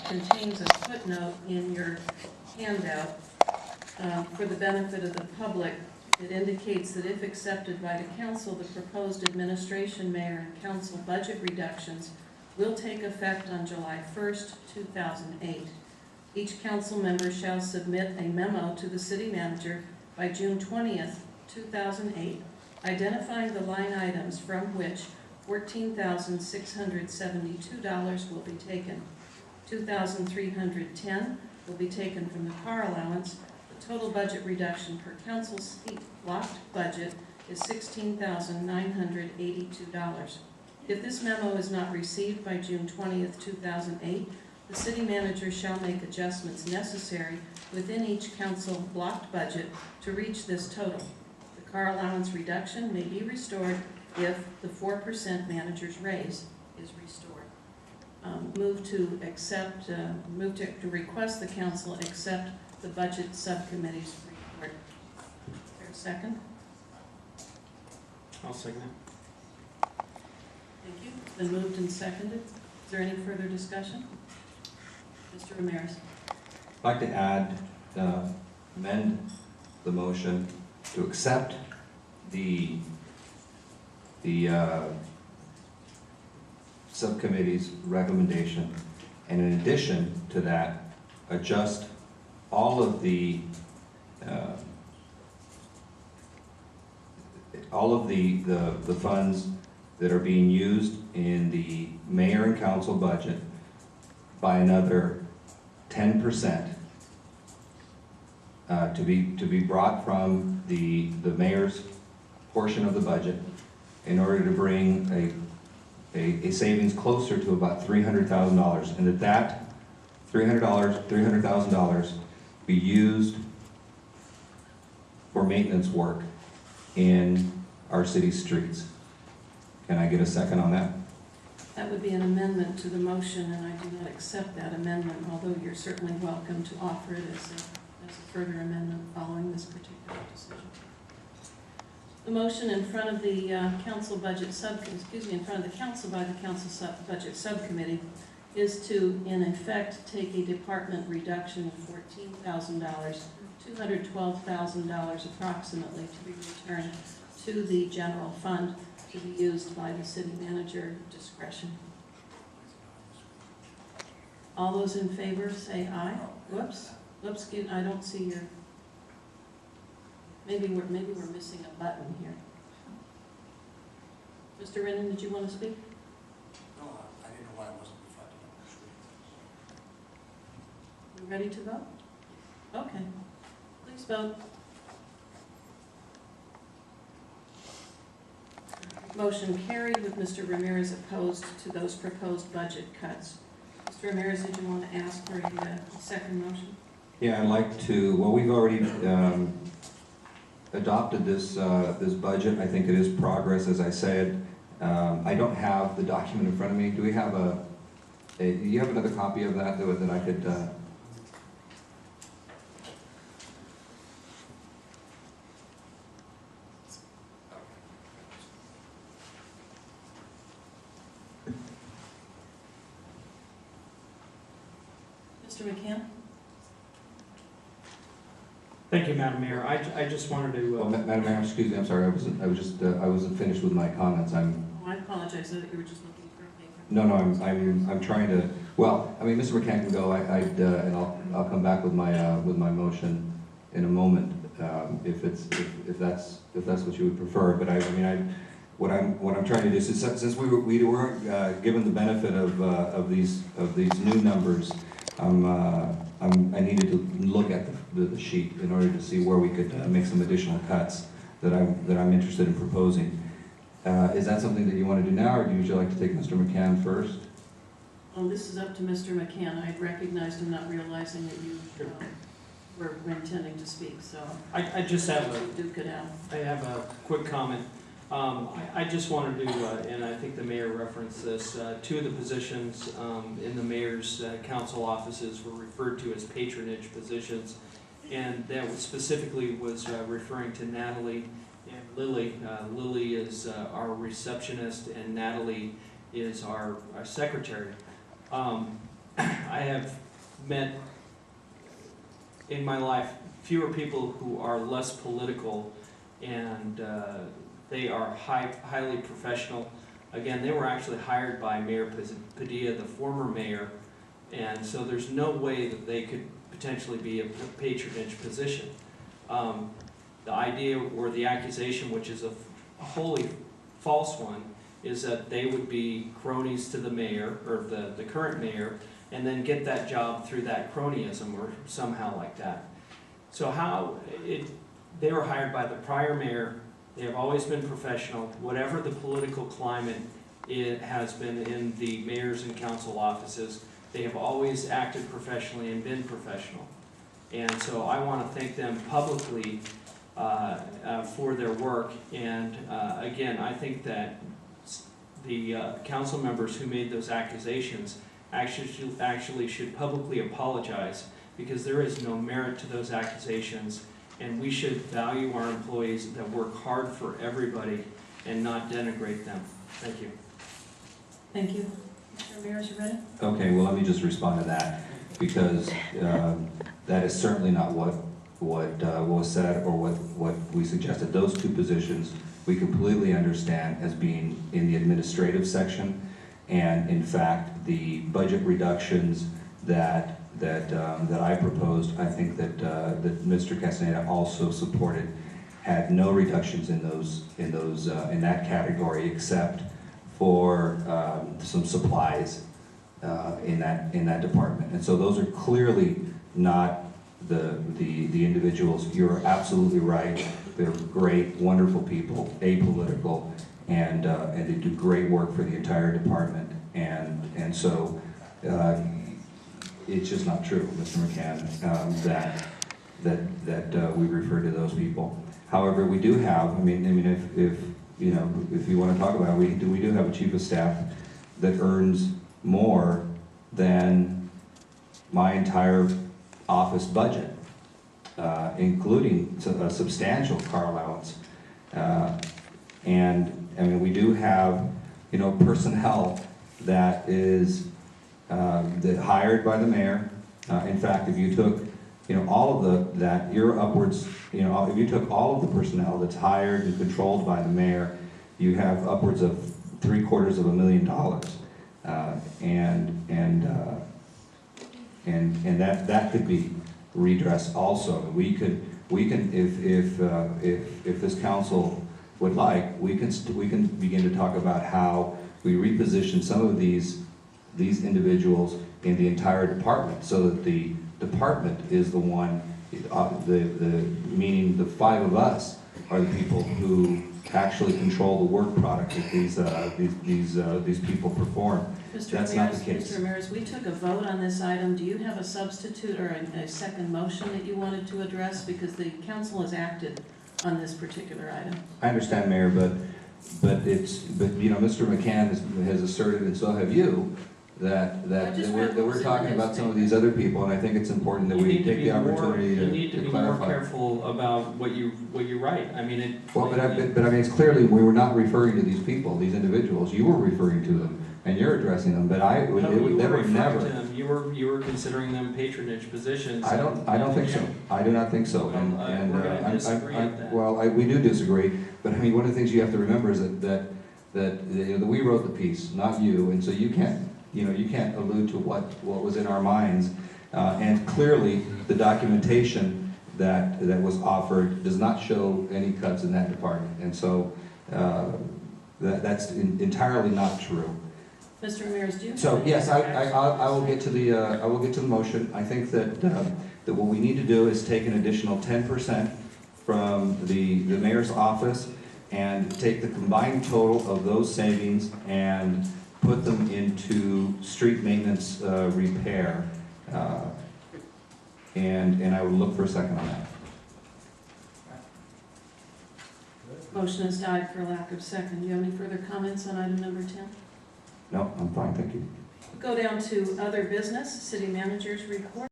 contains a footnote in your handout for the benefit of the public. It indicates that if accepted by the council, the proposed administration, mayor, and council budget reductions will take effect on July 1st, 2008. Each council member shall submit a memo to the city manager by June 20th, 2008, identifying the line items from which $14,672 will be taken. $2,310 will be taken from the car allowance. The total budget reduction per council seat blocked budget is $16,982. If this memo is not received by June 20th, 2008, the city manager shall make adjustments necessary within each council blocked budget to reach this total. The car allowance reduction may be restored if the 4% manager's raise is restored. Move to request the council accept the budget subcommittee's report. Is there a second? I'll second it. Thank you. It's been moved and seconded. Is there any further discussion? Mr. Ramirez. I'd like to amend the motion to accept the subcommittee's recommendation, and in addition to that, adjust all of the funds that are being used in the mayor and council budget by another 10%, to be brought from the mayor's portion of the budget in order to bring a savings closer to about $300,000, and that $300,000 be used for maintenance work in our city streets. Can I get a second on that? That would be an amendment to the motion, and I do not accept that amendment, although you're certainly welcome to offer it as a further amendment following this particular decision. The motion in front of the council budget in front of the council by the council budget subcommittee is to, in effect, take a department reduction of $14,000, $212,000 approximately, to be returned to the general fund to be used by the city manager discretion. All those in favor say aye. Whoops, I don't see your. Maybe we're missing a button here. Mr. Rennan, did you want to speak? No, I didn't know why it wasn't reflected on the screen. You ready to vote? Okay. Please vote. Motion carried with Mr. Ramirez opposed to those proposed budget cuts. Mr. Ramirez, did you want to ask for a second motion? Yeah, I'd like to, well, we've already adopted this budget. I think it is progress, as I said. I don't have the document in front of me. Do we have do you have another copy of that that I could? Mr. McCann? Thank you, Madam Mayor. I just wanted to. Well, Madam Mayor, excuse me. I'm sorry. I wasn't finished with my comments. Oh, I apologize. I thought you were just looking for a paper. No, I'm trying to. Well, I mean, Mr. McCann can go. And I'll come back with my motion in a moment if that's what you would prefer. But what I'm trying to do is, since we weren't given the benefit of these new numbers, I needed to look at the sheet in order to see where we could make some additional cuts that I'm interested in proposing. Is that something that you want to do now, or would you like to take Mr. McCann first? Well, this is up to Mr. McCann. I recognized and not realizing that you were intending to speak, so I just have duke it out. I have a quick comment. I just wanted to, and I think the mayor referenced this, two of the positions in the mayor's council offices were referred to as patronage positions, and that specifically was referring to Natalie and Lily. Lily is our receptionist, and Natalie is our secretary. I have met in my life fewer people who are less political, and they are highly professional. Again, they were actually hired by Mayor Padilla, the former mayor, and so there's no way that they could potentially be a patronage position. The idea or the accusation, which is a wholly false one, is that they would be cronies to the mayor, or the current mayor, and then get that job through that cronyism or somehow like that. So they were hired by the prior mayor. They have always been professional. Whatever the political climate it has been in the mayors and council offices, they have always acted professionally and been professional. And so I want to thank them publicly for their work. And again, I think that the council members who made those accusations actually should publicly apologize, because there is no merit to those accusations, and we should value our employees that work hard for everybody and not denigrate them. Thank you. Thank you. Mr. Ramirez, you ready? Okay, well, let me just respond to that, because that is certainly not what was said or what we suggested. Those two positions we completely understand as being in the administrative section, and in fact, the budget reductions that I proposed, I think that Mr. Castaneda also supported, had no reductions in that category, except for some supplies in that department. And so those are clearly not the individuals. You're absolutely right. They're great, wonderful people, apolitical, and they do great work for the entire department. And so it's just not true, Mr. McCann, that we refer to those people. However, we do have. I mean, if you want to talk about it, we do have a chief of staff that earns more than my entire office budget, including a substantial car allowance. And I mean, we do have, personnel that is hired by the mayor. In fact, if you took, all of that, you're upwards, if you took all of the personnel that's hired and controlled by the mayor, you have upwards of $750,000. And that could be redressed also. We can, if this council would like, we can begin to talk about how we reposition some of these individuals in the entire department, so that the department is the one, meaning the five of us are the people who actually control the work product that these people perform. That's not the case. Mr. Ramirez, we took a vote on this item. Do you have a substitute or a second motion that you wanted to address? Because the council has acted on this particular item. I understand, Mayor, but Mr. McCann has asserted, and so have you, that we're talking about some of these other people, and I think it's important that we take the opportunity to clarify. You need to be more careful about what you write. I mean, but I mean, it's clearly we were not referring to these people, these individuals. You were referring to them, and you're addressing them. But they would never. You were considering them patronage positions. I don't think so. I do not think so. We're going to disagree with that. Well, we do disagree. But I mean, one of the things you have to remember is that we wrote the piece, not you, and so you can't allude to what was in our minds. And clearly, the documentation that was offered does not show any cuts in that department, and so that's entirely not true. Mr. Ramirez, do you? So yes, I will get to the motion. I think that what we need to do is take an additional 10% from the mayor's office and take the combined total of those savings and put them into street maintenance repair. And I would look for a second on that. Motion has died for lack of second. Do you have any further comments on item number 10? No, I'm fine, thank you. We'll go down to other business, city manager's report.